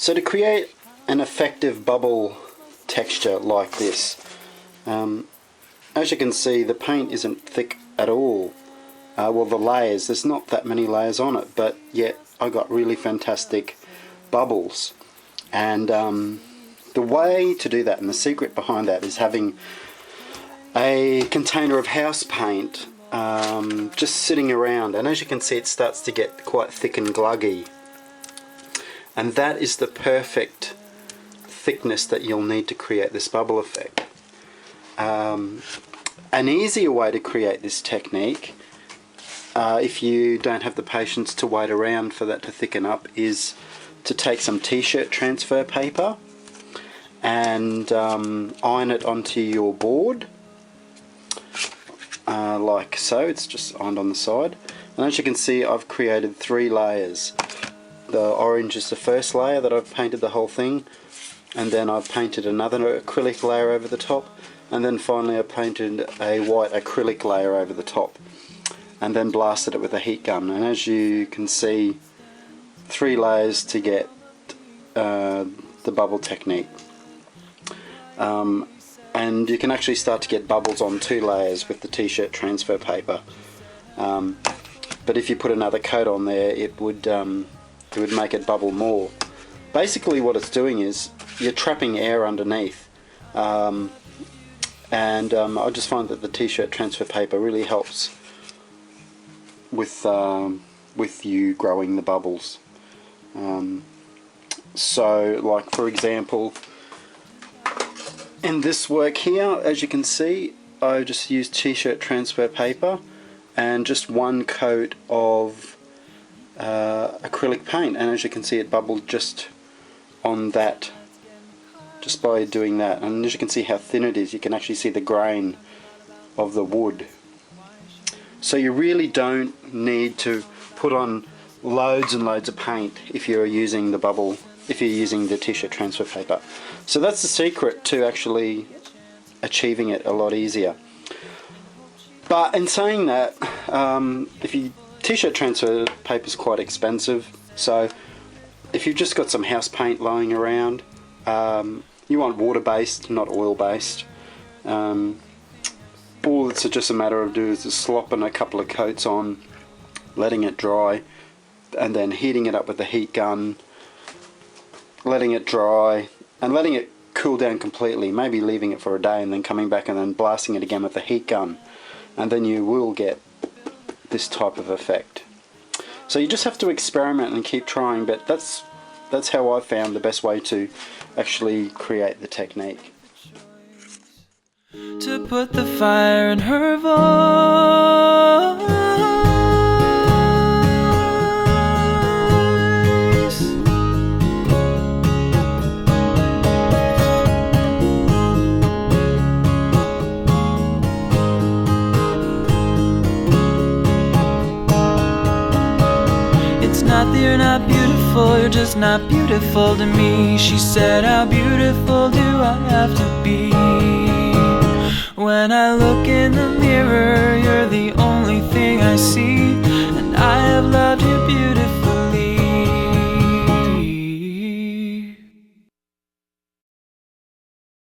So to create an effective bubble texture like this, as you can see, the paint isn't thick at all. Well, the layers, there's not that many layers on it, but yet I got really fantastic bubbles. And the way to do that, and the secret behind that, is having a container of house paint just sitting around, and as you can see, it starts to get quite thick and gluggy, and that is the perfect thickness that you'll need to create this bubble effect. An easier way to create this technique, if you don't have the patience to wait around for that to thicken up, is to take some t-shirt transfer paper and iron it onto your board, like so. It's just ironed on the side, and as you can see, I've created 3 layers. The orange is the first layer that I've painted the whole thing, and then I've painted another acrylic layer over the top, and then finally I painted a white acrylic layer over the top, and then blasted it with a heat gun. And as you can see, 3 layers to get the bubble technique. And you can actually start to get bubbles on 2 layers with the t-shirt transfer paper. But if you put another coat on there, it would make it bubble more. Basically what it's doing is you're trapping air underneath. I just find that the t-shirt transfer paper really helps with you growing the bubbles. So, like for example, in this work here, as you can see, I just used t-shirt transfer paper and just 1 coat of acrylic paint, and as you can see, it bubbled just on that, just by doing that. And as you can see how thin it is, you can actually see the grain of the wood. So you really don't need to put on loads and loads of paint if you're using the t-shirt transfer paper. So that's the secret to actually achieving it a lot easier. But in saying that, t-shirt transfer paper is quite expensive, so if you've just got some house paint lying around, you want water-based, not oil-based. All it's just a matter of doing is just slopping a couple of coats on, letting it dry, and then heating it up with the heat gun, letting it dry, and letting it cool down completely, maybe leaving it for a day and then coming back and then blasting it again with the heat gun, and then you will get this type of effect. So you just have to experiment and keep trying, but that's how I found the best way to actually create the technique. To put the fire in her voice. It's not that you're not beautiful, you're just not beautiful to me. She said, how beautiful do I have to be? When I look in the mirror, you're the only thing I see.